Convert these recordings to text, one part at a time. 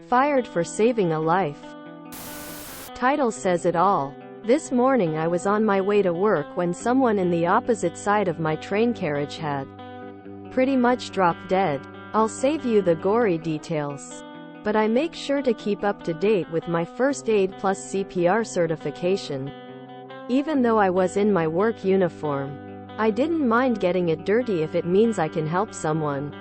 Fired for saving a life. Title says it all. This morning I was on my way to work when someone in the opposite side of my train carriage had pretty much dropped dead. I'll save you the gory details, but I make sure to keep up to date with my first aid plus CPR certification. Even though I was in my work uniform, I didn't mind getting it dirty if it means I can help someone.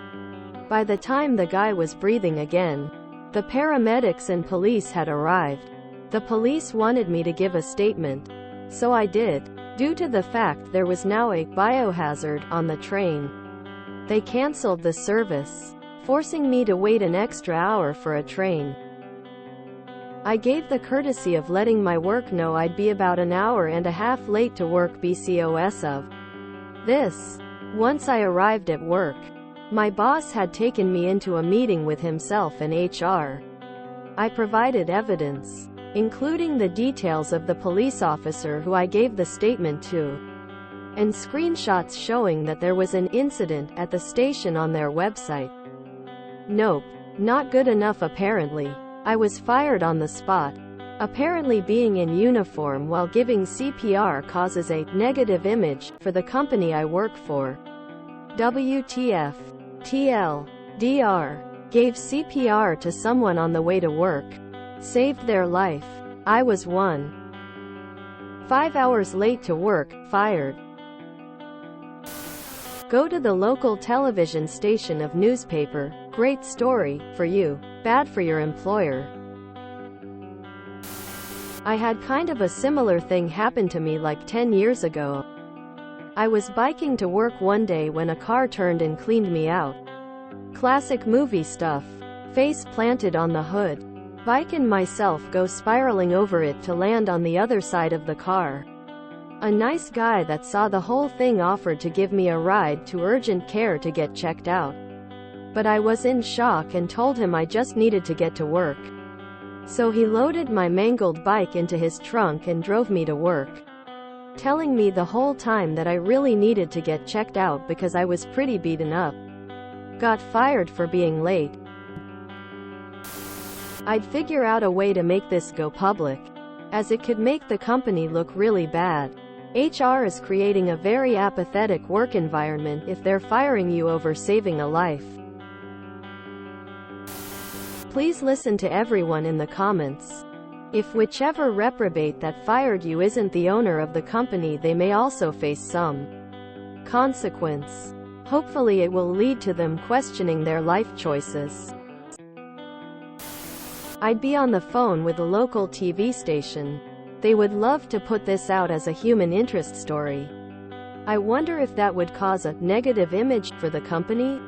By the time the guy was breathing again, the paramedics and police had arrived. The police wanted me to give a statement, so I did. Due to the fact there was now a biohazard on the train, they canceled the service, forcing me to wait an extra hour for a train. I gave the courtesy of letting my work know I'd be about an hour and a half late to work BCOS of this. Once I arrived at work, my boss had taken me into a meeting with himself and HR. I provided evidence, including the details of the police officer who I gave the statement to, and screenshots showing that there was an incident at the station on their website. Nope, not good enough apparently. I was fired on the spot. Apparently being in uniform while giving CPR causes a negative image for the company I work for. WTF. TLDR. Gave CPR to someone on the way to work. Saved their life. I was 5 hours late to work, fired. Go to the local television station of newspaper. Great story, for you. Bad for your employer. I had kind of a similar thing happen to me like 10 years ago. I was biking to work one day when a car turned and cleaned me out. Classic movie stuff. Face planted on the hood. Bike and myself go spiraling over it to land on the other side of the car. A nice guy that saw the whole thing offered to give me a ride to urgent care to get checked out. But I was in shock and told him I just needed to get to work. So he loaded my mangled bike into his trunk and drove me to work, telling me the whole time that I really needed to get checked out because I was pretty beaten up. Got fired for being late. I'd figure out a way to make this go public, as it could make the company look really bad. HR is creating a very apathetic work environment if they're firing you over saving a life. Please listen to everyone in the comments. If whichever reprobate that fired you isn't the owner of the company, they may also face some consequence. Hopefully it will lead to them questioning their life choices. I'd be on the phone with a local TV station. They would love to put this out as a human interest story. I wonder if that would cause a negative image for the company?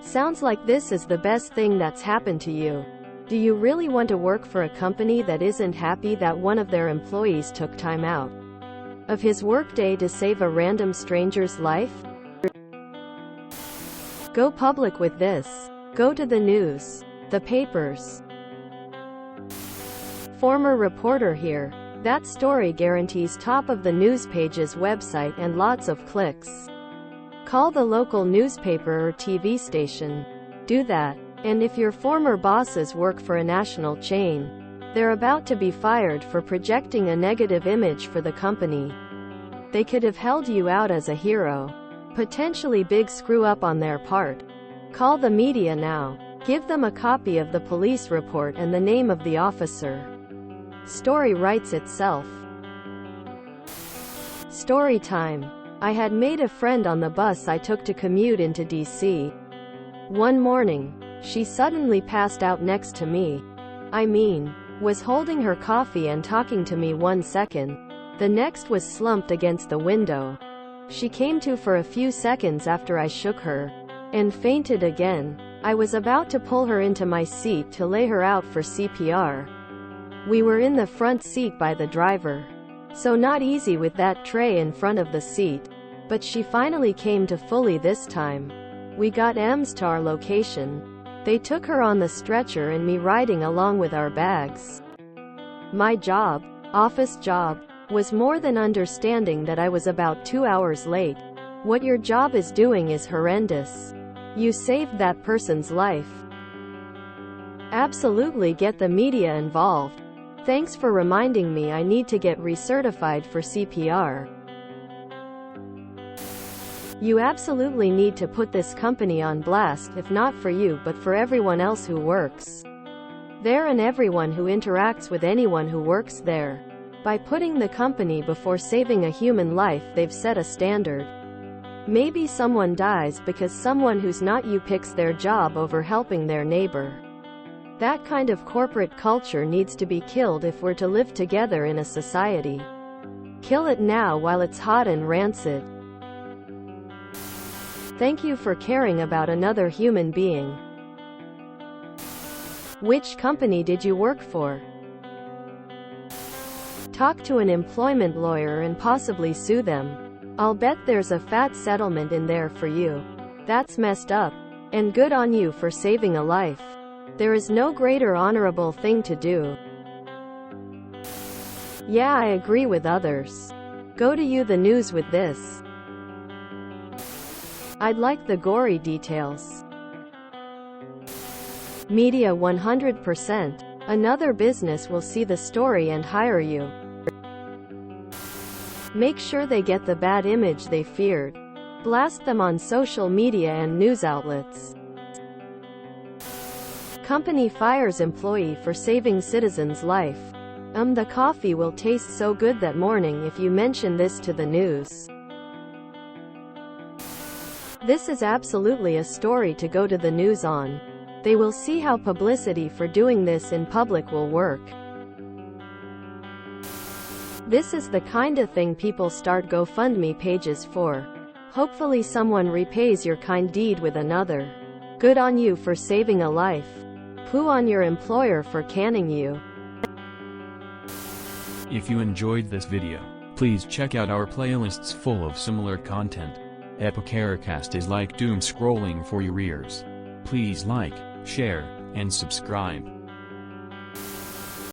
Sounds like this is the best thing that's happened to you. Do you really want to work for a company that isn't happy that one of their employees took time out of his workday to save a random stranger's life? Go public with this. Go to the news, the papers. Former reporter here. That story guarantees top of the news page's website and lots of clicks. Call the local newspaper or TV station. Do that. And if your former bosses work for a national chain, they're about to be fired for projecting a negative image for the company. They could have held you out as a hero. Potentially big screw up on their part. Call the media now. Give them a copy of the police report and the name of the officer. Story writes itself. Story time. I had made a friend on the bus I took to commute into DC. One morning, she suddenly passed out next to me. I mean, was holding her coffee and talking to me 1 second. The next was slumped against the window. She came to for a few seconds after I shook her, and fainted again. I was about to pull her into my seat to lay her out for CPR. We were in the front seat by the driver, so not easy with that tray in front of the seat. But she finally came to fully this time. We got EMS to our location. They took her on the stretcher and me riding along with our bags. My job, office job, was more than understanding that I was about 2 hours late. What your job is doing is horrendous. You saved that person's life. Absolutely get the media involved. Thanks for reminding me I need to get recertified for CPR. You absolutely need to put this company on blast, if not for you but for everyone else who works there and everyone who interacts with anyone who works there. By putting the company before saving a human life, they've set a standard. Maybe someone dies because someone who's not you picks their job over helping their neighbor. That kind of corporate culture needs to be killed if we're to live together in a society. Kill it now while it's hot and rancid. Thank you for caring about another human being. Which company did you work for? Talk to an employment lawyer and possibly sue them. I'll bet there's a fat settlement in there for you. That's messed up. And good on you for saving a life. There is no greater honorable thing to do. Yeah, I agree with others. Go to you the news with this. I'd like the gory details. Media 100%. Another business will see the story and hire you. Make sure they get the bad image they feared. Blast them on social media and news outlets. Company fires employee for saving citizen's life. The coffee will taste so good that morning if you mention this to the news. This is absolutely a story to go to the news on. They will see how publicity for doing this in public will work. This is the kind of thing people start GoFundMe pages for. Hopefully someone repays your kind deed with another. Good on you for saving a life. Poo on your employer for canning you. If you enjoyed this video, please check out our playlists full of similar content. Epicaricast is like doom scrolling for your ears. Please like, share, and subscribe.